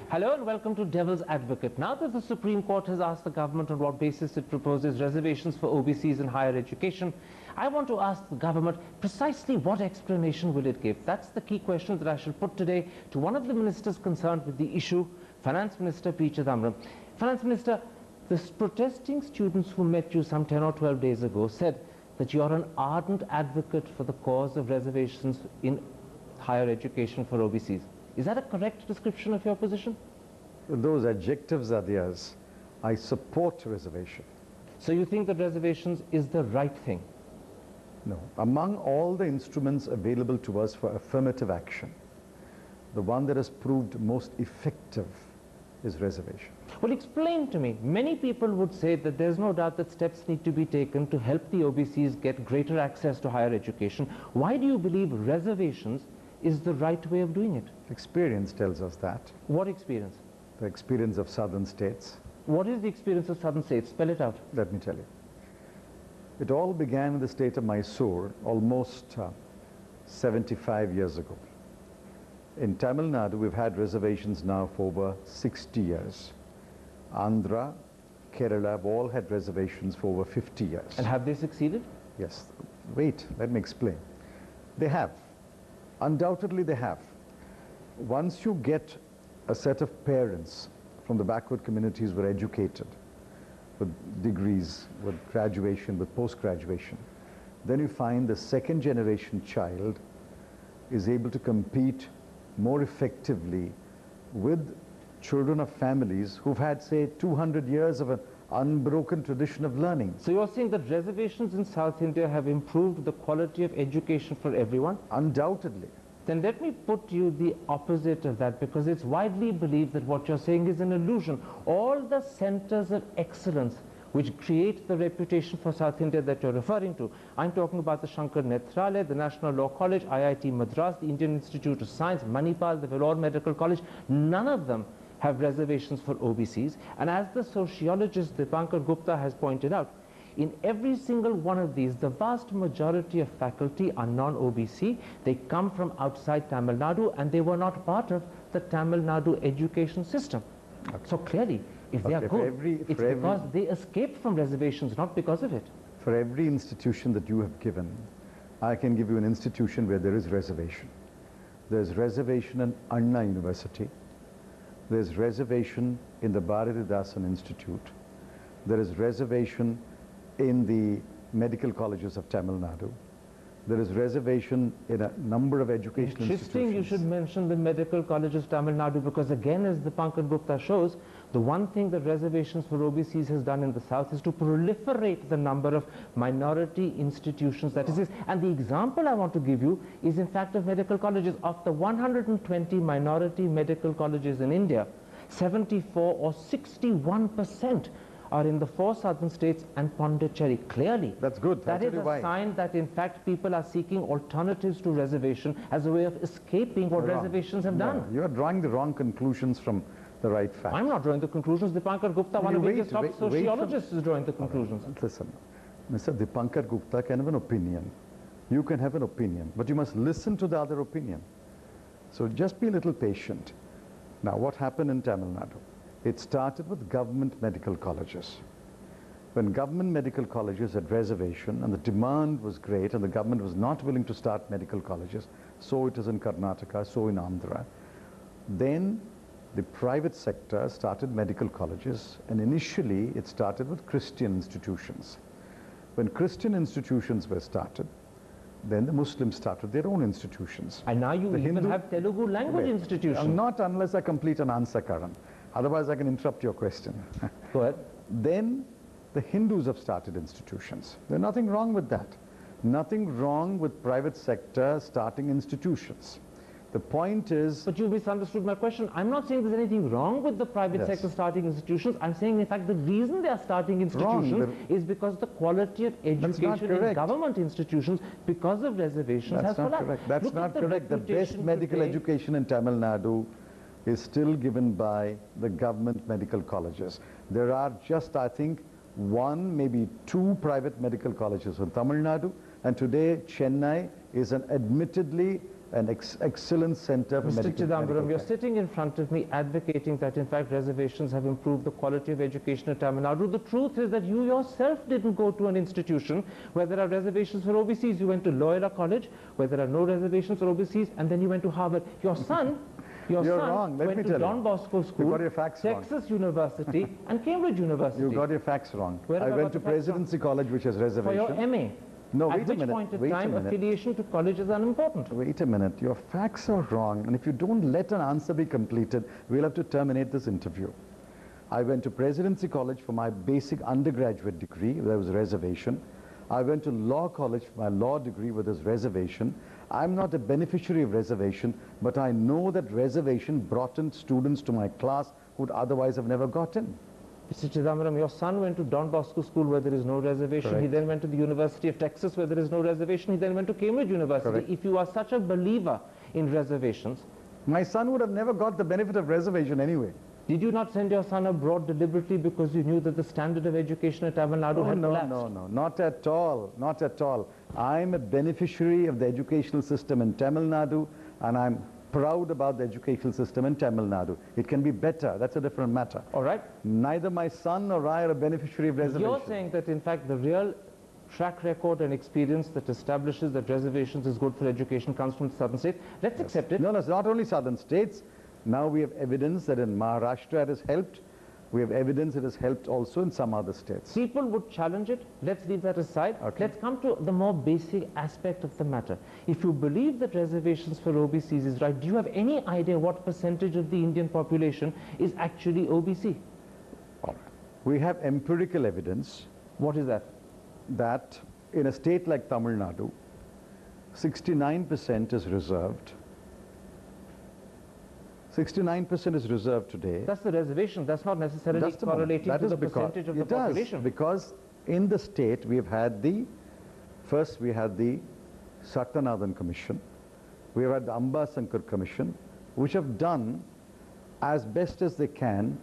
Hello and welcome to Devil's Advocate. Now that the Supreme Court has asked the government on what basis it proposes reservations for OBCs in higher education, I want to ask the government precisely what explanation will it give. That's the key question that I shall put today to one of the ministers concerned with the issue, Finance Minister P Chidambaram. Finance Minister, the protesting students who met you some 10 or 12 days ago said that you're an ardent advocate for the cause of reservations in higher education for OBCs. Is that a correct description of your position? Those adjectives are theirs. I support reservation. So you think that reservations is the right thing? No. Among all the instruments available to us for affirmative action, the one that has proved most effective is reservation. Well, explain to me. Many people would say that there's no doubt that steps need to be taken to help the OBCs get greater access to higher education. Why do you believe reservations is the right way of doing it? Experience tells us that. What experience? The experience of southern states. What is the experience of southern states? Spell it out. Let me tell you. It all began in the state of Mysore almost 75 years ago. In Tamil Nadu, we've had reservations now for over 60 years. Andhra, Kerala have all had reservations for over 50 years. And have they succeeded? Yes. Wait, let me explain. They have. Undoubtedly they have. Once you get a set of parents from the backward communities who are educated, with degrees, with graduation, with post-graduation, then you find the second generation child is able to compete more effectively with children of families who've had, say, 200 years of an unbroken tradition of learning. So you're saying that reservations in South India have improved the quality of education for everyone? Undoubtedly. Then let me put you the opposite of that, because it's widely believed that what you're saying is an illusion. All the centers of excellence which create the reputation for South India that you're referring to, I'm talking about the Shankar Nethralaya, the National Law College, IIT Madras, the Indian Institute of Science, Manipal, the Vellore Medical College, none of them have reservations for OBCs. And as the sociologist Dipankar Gupta has pointed out, in every single one of these, the vast majority of faculty are non-OBC. They come from outside Tamil Nadu and they were not part of the Tamil Nadu education system. Okay. So clearly, if they are good, it's because they escaped from reservations, not because of it. For every institution that you have given, I can give you an institution where there is reservation. There's reservation in Anna University. There's reservation in the Bharatidasan Institute. There is reservation in the medical colleges of Tamil Nadu. There is reservation in a number of educational Interesting, institutions. you should mention the medical colleges of Tamil Nadu, because again, as the Dipankar Gupta shows, the one thing that reservations for OBCs has done in the South is to proliferate the number of minority institutions that is. And the example I want to give you is in fact of medical colleges. Of the 120 minority medical colleges in India, 74 or 61% are in the 4 southern states and Pondicherry. Clearly, that's good. That is a sign that in fact people are seeking alternatives to reservation as a way of escaping what reservations have done. You are drawing the wrong conclusions from the right facts. I'm not drawing the conclusions. Dipankar Gupta, one of the biggest top sociologists, is drawing the conclusions. Listen, Mr. Dipankar Gupta can have an opinion. You can have an opinion, but you must listen to the other opinion. So just be a little patient. Now, what happened in Tamil Nadu? It started with government medical colleges. When government medical colleges had reservation and the demand was great and the government was not willing to start medical colleges, so it is in Karnataka, so in Andhra, then the private sector started medical colleges, and initially it started with Christian institutions. When Christian institutions were started, then the Muslims started their own institutions. And now you even have Telugu language institutions. Not unless I complete an answer, Karan. Otherwise, I can interrupt your question. Go ahead. Then the Hindus have started institutions. There's nothing wrong with that. Nothing wrong with private sector starting institutions. The point is... But you misunderstood my question. I'm not saying there's anything wrong with the private sector starting institutions. I'm saying, in fact, the reason they are starting institutions is because the quality of education in government institutions, because of reservations, has collapsed. That's not correct. The best medical education in Tamil Nadu is still given by the government medical colleges. There are just, I think, 1, maybe 2 private medical colleges in Tamil Nadu, and today Chennai is an admittedly an excellence center for Mr. medical Chidambaram, you're care. sitting in front of me advocating that in fact reservations have improved the quality of education in Tamil Nadu. The truth is that you yourself didn't go to an institution where there are reservations for OBCs. You went to Loyola College where there are no reservations for OBCs, and then you went to Harvard. Your son went to Don Bosco School, you got your facts Texas University and Cambridge University. You got your facts wrong. Where I went to Presidency College, which has reservation. For your MA. No, At wait a which minute. point in Wait a time minute. affiliation to college is unimportant. Wait a minute. Your facts are wrong, and if you don't let an answer be completed, we'll have to terminate this interview. I went to Presidency College for my basic undergraduate degree. There was a reservation. I went to Law College for my law degree with this reservation. I'm not a beneficiary of reservation, but I know that reservation brought in students to my class who would otherwise have never got in. Mr. Chidambaram, your son went to Don Bosco School where there is no reservation. Correct. He then went to the University of Texas where there is no reservation. He then went to Cambridge University. Correct. If you are such a believer in reservations, My son would have never got the benefit of reservation anyway. did you not send your son abroad deliberately because you knew that the standard of education at Tamil Nadu had collapsed? No, not at all, not at all. I'm a beneficiary of the educational system in Tamil Nadu, and I'm proud about the educational system in Tamil Nadu. It can be better, that's a different matter. All right. Neither my son nor I are a beneficiary of reservation. You're saying that in fact the real track record and experience that establishes that reservations is good for education comes from the southern states. Let's accept it. No, it's not only southern states. Now we have evidence that in Maharashtra it has helped. We have evidence it has helped also in some other states. People would challenge it. Let's leave that aside. Okay. Let's come to the more basic aspect of the matter. If you believe that reservations for OBCs is right, do you have any idea what percentage of the Indian population is actually OBC? All right. We have empirical evidence What is that? that in a state like Tamil Nadu, 69% is reserved. 69% is reserved today. That's the reservation. That's not necessarily Just a moment. correlating That to is the because percentage of the it does, population. because in the state we have had the, first we had the Satyanathan Commission, we have had the Ambasankar Commission, which have done as best as they can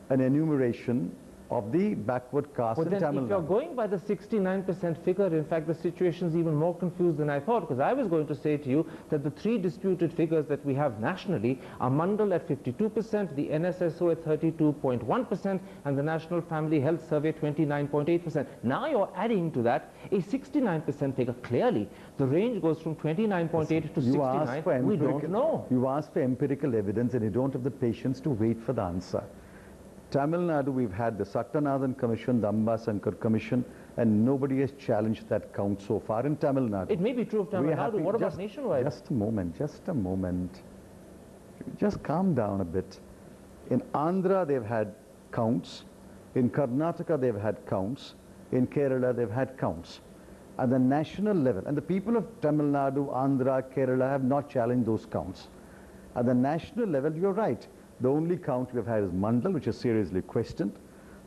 an enumeration of the backward caste But in then Tamil if you're Nadu. going by the 69% figure, in fact the situation is even more confused than I thought, because I was going to say to you that the three disputed figures that we have nationally are Mandal at 52%, the NSSO at 32.1% and the National Family Health Survey 29.8%. Now you're adding to that a 69% figure. Clearly the range goes from 29.8 to 69. We don't know. You ask for empirical evidence and you don't have the patience to wait for the answer. Tamil Nadu, we've had the Satyanathan Commission, the Ambasankar Commission, and nobody has challenged that count so far in Tamil Nadu. It may be true of Tamil Nadu. What about nationwide? Just a moment, just a moment. Just calm down a bit. In Andhra, they've had counts. In Karnataka, they've had counts. In Kerala, they've had counts. At the national level, and the people of Tamil Nadu, Andhra, Kerala have not challenged those counts. At the national level, you're right. The only count we've had is Mandal, which is seriously questioned.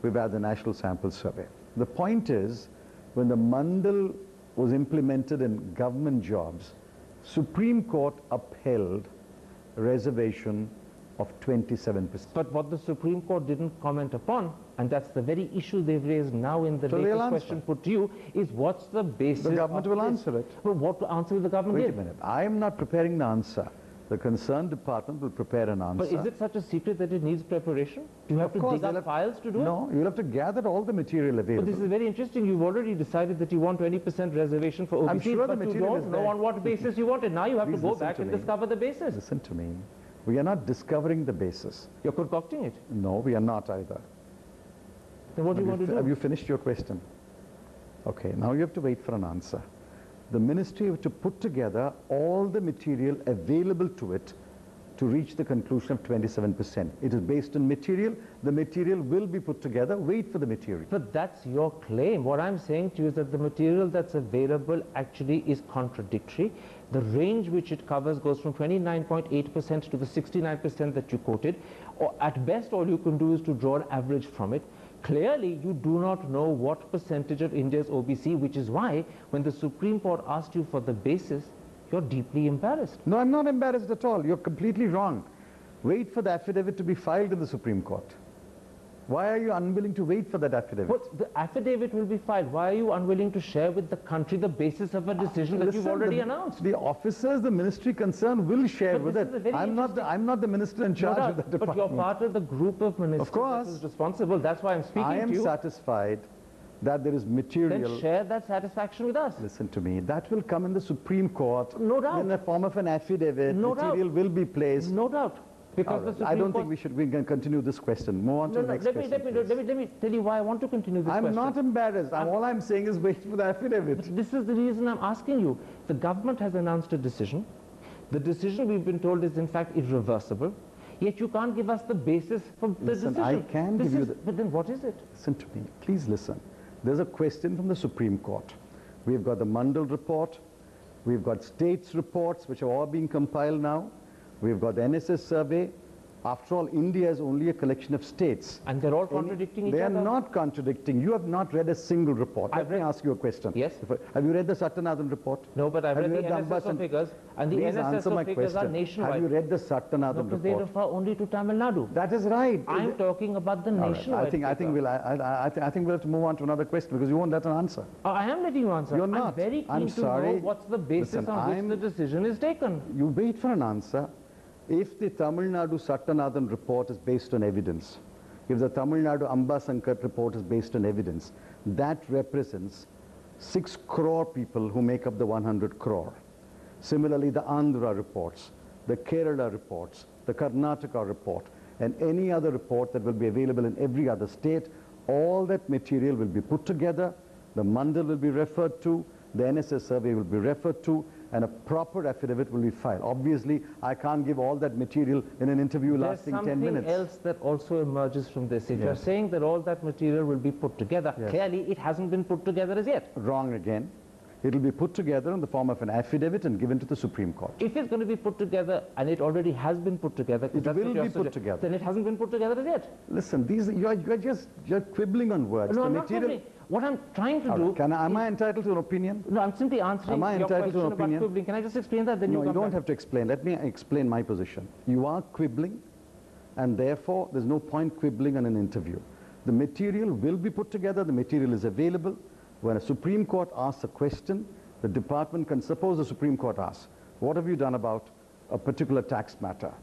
We've had the National Sample Survey. The point is, when the Mandal was implemented in government jobs, Supreme Court upheld reservation of 27%. But what the Supreme Court didn't comment upon, and that's the very issue they've raised now in the latest question put to you, is what's the basis The government of will this? answer it. Well, what answer will the government Wait give? a minute. I am not preparing the answer. The concerned department will prepare an answer. But is it such a secret that it needs preparation? Do you have Of to course, dig they'll up have- files to do it? No, you'll have to gather all the material But available. this is very interesting. You've already decided that you want 20% reservation for OBCs, I'm sure the but you material is don't know there. on what basis you want it. Now you have to Please go listen back to and me. discover the basis. Listen to me. We are not discovering the basis. You're concocting it. No, we are not either. Then what do you want to do? Have you finished your question? Okay, now you have to wait for an answer. The ministry have to put together all the material available to it to reach the conclusion of 27%. It is based on material. The material will be put together. Wait for the material. But that's your claim. What I'm saying to you is that the material that's available actually is contradictory. The range which it covers goes from 29.8% to the 69% that you quoted. Or at best, all you can do is to draw an average from it. Clearly, you do not know what percentage of India's OBC, which is why when the Supreme Court asked you for the basis, you're deeply embarrassed. No, I'm not embarrassed at all. You're completely wrong. Wait for the affidavit to be filed in the Supreme Court. Why are you unwilling to wait for that affidavit? Well, the affidavit will be filed. Why are you unwilling to share with the country the basis of a decision that you've already announced? The officers, the ministry concerned will share with it. I'm not the minister in charge of that department. But you're part of the group of ministers of course. that is responsible. That's why I'm speaking to you. I am satisfied that there is material. Then share that satisfaction with us. Listen to me. That will come in the Supreme Court. No doubt. In the form of an affidavit. No material doubt. will be placed. No doubt. Because the Supreme I don't Court... think we can continue this question. Move on to the next question. Let me tell you why I want to continue this question. I'm not embarrassed. All I'm saying is wait for the affidavit. This is the reason I'm asking you. The government has announced a decision. The decision, we've been told, is in fact irreversible. Yet you can't give us the basis for the decision. I can give you the... But then what is it? Listen to me. Please listen. There's a question from the Supreme Court. We've got the Mandal report. We've got states reports, which are all being compiled now. We've got the NSS survey. After all, India is only a collection of states. And they're all contradicting each other? They are not contradicting. You have not read a single report. Let me ask you a question. Yes. Have you read the Satyanathan report? No, but I've read the NSS figures. And the NSS figures are nationwide. Have you read the Satyanathan report? Because they refer only to Tamil Nadu. That is right. I'm talking about the nationwide I think we'll have to move on to another question because you won't let an answer. I am letting you answer. You're not. I'm very keen to know what's the basis on which the decision is taken. You wait for an answer. If the Tamil Nadu Satyanathan report is based on evidence, if the Tamil Nadu Ambasankat report is based on evidence, that represents 6 crore people who make up the 100 crore. Similarly, the Andhra reports, the Kerala reports, the Karnataka report, and any other report that will be available in every other state, all that material will be put together, the Mandal will be referred to, the NSS survey will be referred to, and a proper affidavit will be filed. Obviously, I can't give all that material in an interview lasting 10 minutes. There's something else that also emerges from this. If you're saying that all that material will be put together, clearly it hasn't been put together as yet. Wrong again. It will be put together in the form of an affidavit and given to the Supreme Court. If it's going to be put together, and it already has been put together, it will be put together. Then it hasn't been put together as yet. Listen, you're quibbling on words. No, I'm not quibbling. What I'm trying to do... Am I entitled to an opinion? No, I'm simply answering your question to an opinion? about quibbling. Can I just explain that? Then no, you don't have to explain. Let me explain my position. You are quibbling, and therefore there's no point quibbling on an interview. The material will be put together. The material is available. When a Supreme Court asks a question, the department can, suppose the Supreme Court asks, what have you done about a particular tax matter?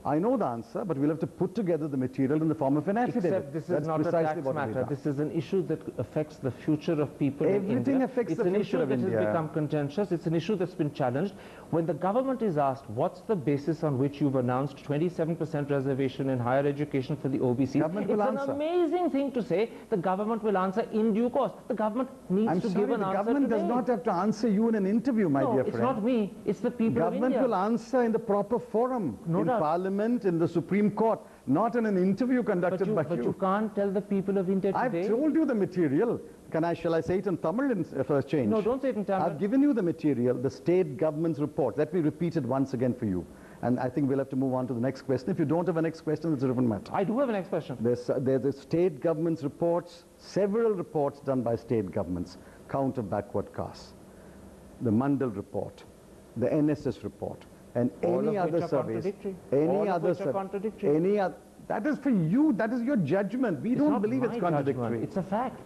I know the answer, but we'll have to put together the material in the form of an affidavit. Except this is not a tax matter. This is an issue that affects the future of people in India. Everything affects the future of India. It's an issue that has become contentious. It's an issue that's been challenged. When the government is asked, what's the basis on which you've announced 27% reservation in higher education for the OBC? It's an amazing thing to say. The government will answer in due course. The government needs to give an answer today. The government does not have to answer you in an interview, my dear friend. No, it's not me. It's the people of India. Government will answer in the proper forum. No doubt. Parliament, in the Supreme Court, not in an interview conducted by you. But you can't tell the people of India today. I've told you the material. Shall I say it in Tamil for a change? No, don't say it in Tamil. I've given you the material, the state government's report. Let me repeat it once again for you. And I think we'll have to move on to the next question. If you don't have a next question, it's a different matter. I do have a next question. There's the state government's reports, several reports done by state governments, count of backward castes, the Mandal report, the NSS report, and any other surveys, that is for you, that is your judgment. We don't believe it's contradictory. It's a fact.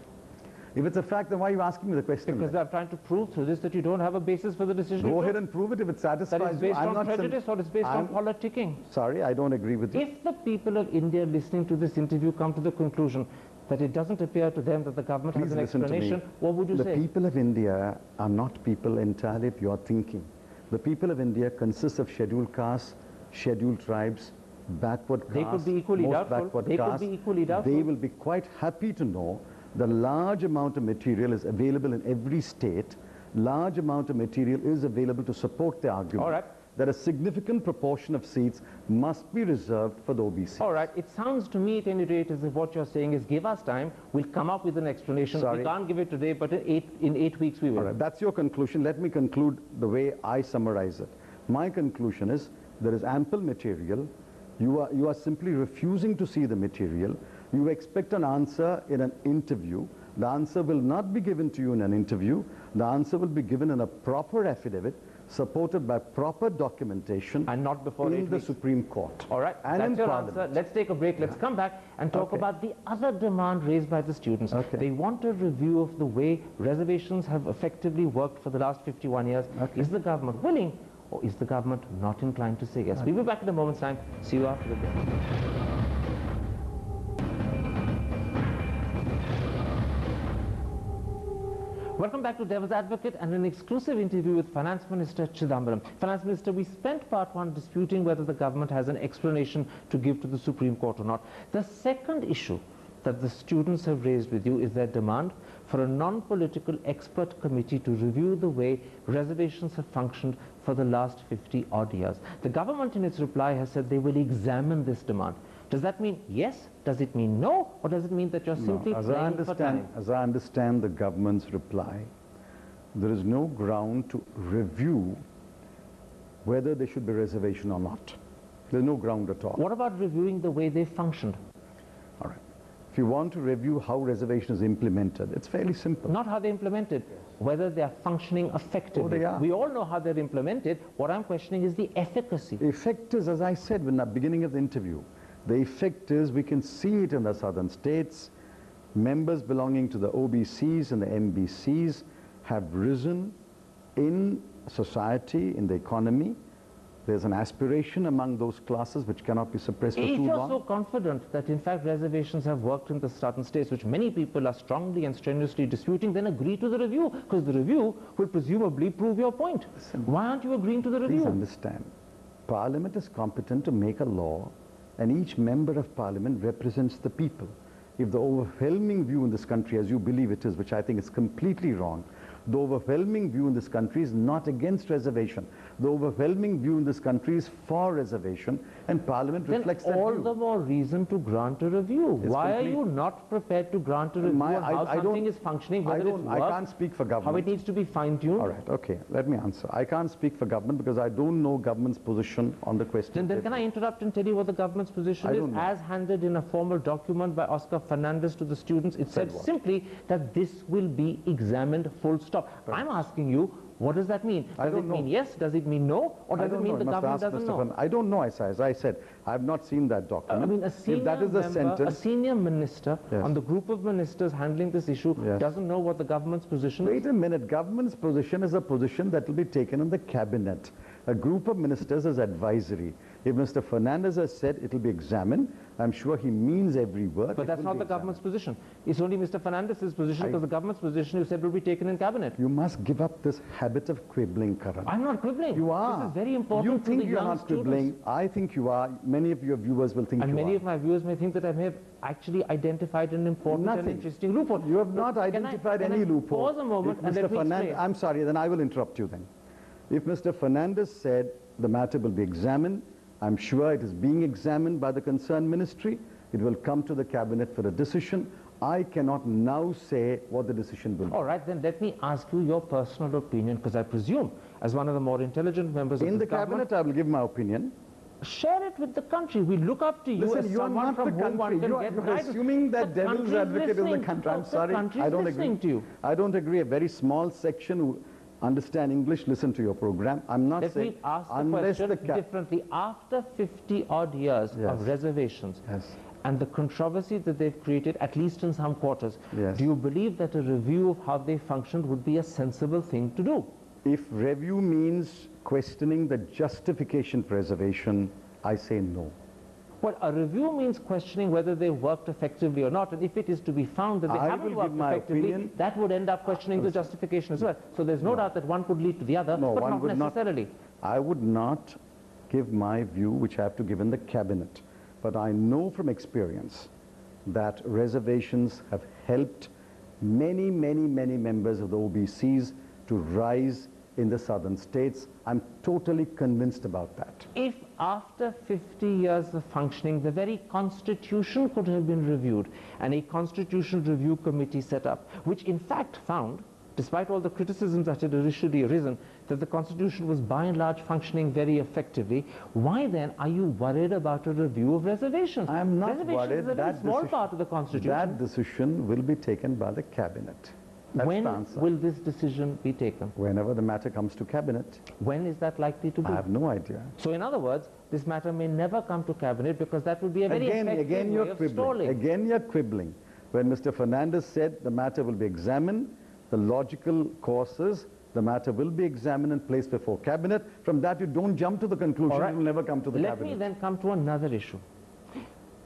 If it's a fact, then why are you asking me the question? Because I'm trying to prove through this that you don't have a basis for the decision. Go ahead and prove it if it satisfies you. That is based on prejudice or it's based on politicking. Sorry, I don't agree with you. If the people of India listening to this interview come to the conclusion that it doesn't appear to them that the government has an explanation, what would you say? The people of India are not people entirely of your thinking. The people of India consists of scheduled castes, scheduled tribes, backward castes. They could be equally doubtful. They will be quite happy to know the large amount of material is available in every state. Large amount of material is available to support the argument. All right. That a significant proportion of seats must be reserved for the OBC. All right. It sounds to me at any rate as if what you're saying is give us time, we'll come up with an explanation. Sorry. We can't give it today, but in eight weeks we will. All right. That's your conclusion. Let me conclude the way I summarize it. My conclusion is there is ample material. You are simply refusing to see the material. You expect an answer in an interview. The answer will not be given to you in an interview. The answer will be given in a proper affidavit supported by proper documentation and not before in 8 the weeks. Supreme Court. All right, and that's in your Parliament. answer. Let's take a break. Let's come back and talk about the other demand raised by the students. They want a review of the way reservations have effectively worked for the last 51 years. Is the government willing, or is the government not inclined to say yes? We'll be back in a moment's time. See you after the break. Welcome back to Devil's Advocate and an exclusive interview with Finance Minister Chidambaram. Finance Minister, we spent part one disputing whether the government has an explanation to give to the Supreme Court or not. The second issue that the students have raised with you is their demand for a non-political expert committee to review the way reservations have functioned for the last 50-odd years. The government in its reply has said they will examine this demand. Does that mean yes? Does it mean no? Or does it mean that you're simply playing for time? As I understand the government's reply, there is no ground to review whether there should be reservation or not. There's no ground at all. What about reviewing the way they functioned? All right. If you want to review how reservation is implemented, it's fairly simple. Not how they implemented, whether they are functioning effectively. Oh, they are. We all know how they're implemented. What I'm questioning is the efficacy. The effect is, as I said in the beginning of the interview, the effect is we can see it in the southern states. Members belonging to the OBCs and the MBCs have risen in society, in the economy. There's an aspiration among those classes which cannot be suppressed for too long. If you're so confident that in fact reservations have worked in the southern states, which many people are strongly and strenuously disputing, then agree to the review, because the review will presumably prove your point. Listen, why aren't you agreeing to the review? Please understand, Parliament is competent to make a law, and each member of Parliament represents the people. If the overwhelming view in this country, as you believe it is, which I think is completely wrong, the overwhelming view in this country is not against reservation. The overwhelming view in this country is for reservation, and Parliament reflects that view. Then all the more reason to grant a review. Why are you not prepared to grant a review on how something is functioning, whether it's worked, I can't speak for government. how it needs to be fine-tuned? All right, okay, let me answer. I can't speak for government because I don't know government's position on the question. Then can I interrupt and tell you what the government's position is? As handed in a formal document by Oscar Fernandez to the students, it said simply that this will be examined full stop. Right. I'm asking you, what does that mean? Does it mean yes? Does it mean no? Or does it mean the government doesn't know? I don't know, as I said. I have not seen that document. I mean, a senior minister on the group of ministers handling this issue doesn't know what the government's position is? Wait a minute. Government's position is a position that will be taken in the cabinet. A group of ministers is advisory. If Mr. Fernandez has said it will be examined, I'm sure he means every word. But that's not the government's position. It's only Mr. Fernandez's position, because the government's position you said will be taken in cabinet. You must give up this habit of quibbling, Karan. I'm not quibbling. You are. This is very important. You think you're not quibbling. I think you are. Many of your viewers will think you are. And many of my viewers may think that I may have actually identified an important and interesting loophole. You have not identified any loophole. Pause a moment and let me explain. I'm sorry, then I will interrupt you then. If Mr. Fernandez said the matter will be examined, I'm sure it is being examined by the concerned ministry. It will come to the cabinet for a decision. I cannot now say what the decision will be. All right, then let me ask you your personal opinion, because I presume, as one of the more intelligent members of the cabinet, I will give my opinion. Share it with the country. We look up to you as someone from whom one can get guidance. You're assuming that devil's advocate is the country. I'm sorry, I don't agree. I don't agree. A very small section who understand English, listen to your program. I'm not saying... Let me ask the question differently. After 50-odd years of reservations and the controversy that they've created, at least in some quarters, do you believe that a review of how they functioned would be a sensible thing to do? If review means questioning the justification for reservation, I say no. Well, a review means questioning whether they worked effectively or not, and if it is to be found that they haven't worked effectively, that would end up questioning the justification as well. So there's no doubt that one could lead to the other, but not necessarily. I would not give my view, which I have to give in the cabinet, but I know from experience that reservations have helped many members of the OBCs to rise in the southern states. I'm totally convinced about that. If after 50 years of functioning, the very constitution could have been reviewed and a constitutional review committee set up, which in fact found, despite all the criticisms that had initially arisen, that the constitution was by and large functioning very effectively, why then are you worried about a review of reservations? I am not worried. Reservations is a very small part of the constitution. That decision will be taken by the cabinet. That's when the answer. will this decision be taken? Whenever the matter comes to cabinet. When is that likely to be? I have no idea. So in other words, this matter may never come to cabinet because that would be a very effective way of stalling. Again you're quibbling. When Mr. Fernandez said the matter will be examined, the logical course is the matter will be examined and placed before cabinet. From that you don't jump to the conclusion it will never come to the cabinet. Let me then come to another issue.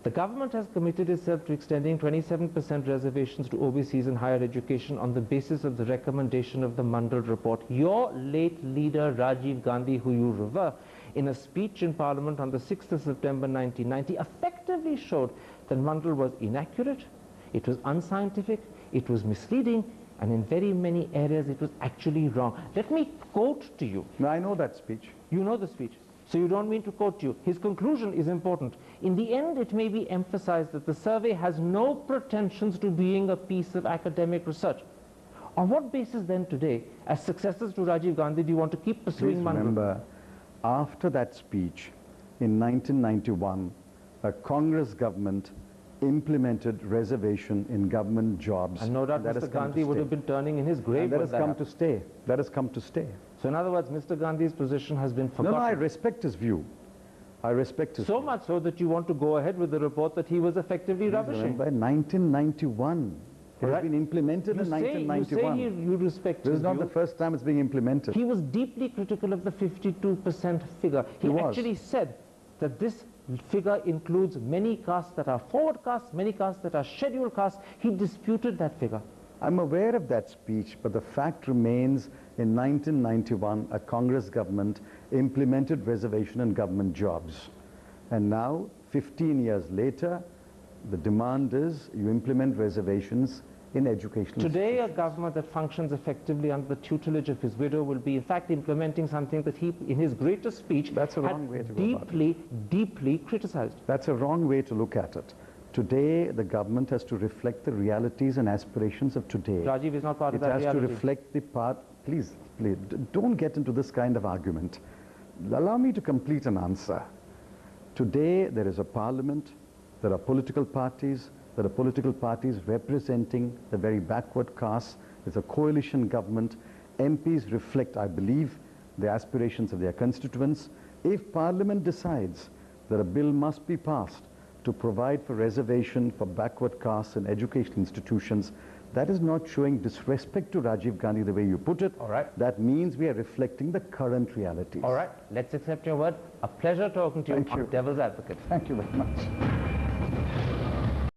The government has committed itself to extending 27% reservations to OBCs in higher education on the basis of the recommendation of the Mandal report. Your late leader Rajiv Gandhi, who you revere, in a speech in Parliament on the 6th of September 1990, effectively showed that Mandal was inaccurate, it was unscientific, it was misleading, and in very many areas it was actually wrong. Let me quote to you. No, I know that speech. You know the speech. So you don't mean to quote you. His conclusion is important. In the end, it may be emphasized that the survey has no pretensions to being a piece of academic research. On what basis then today, as successors to Rajiv Gandhi, do you want to keep pursuing Mandal? Remember, after that speech in 1991, a Congress government implemented reservation in government jobs. And no doubt Mr. Gandhi would have been turning in his grave. That has come to stay. That has come to stay. So in other words, Mr. Gandhi's position has been forgotten. No, I respect his view. I respect his view. So much so that you want to go ahead with the report that he was effectively rubbishing. Remember, 1991. It has been implemented in 1991. You say you respect This his is not view. the first time it's being implemented. He was deeply critical of the 52% figure. He actually said that this figure includes many castes that are forward castes, many castes that are scheduled castes. He disputed that figure. I'm aware of that speech, but the fact remains in 1991, a Congress government implemented reservation in government jobs. And now, 15 years later, the demand is you implement reservations in educational Today, a government that functions effectively under the tutelage of his widow will be, in fact, implementing something that he, in his greatest speech, deeply criticized. That's a wrong way to look at it. Today, the government has to reflect the realities and aspirations of today. Rajiv is not part of that reality. It has to reflect the part. Please, don't get into this kind of argument. Allow me to complete an answer. Today, there is a parliament, there are political parties representing the very backward castes. There's a coalition government. MPs reflect, I believe, the aspirations of their constituents. If Parliament decides that a bill must be passed to provide for reservation for backward castes in educational institutions, that is not showing disrespect to Rajiv Gandhi the way you put it. All right. That means we are reflecting the current realities. All right. Let's accept your word. A pleasure talking to you. Thank you. Devil's advocate. Thank you very much.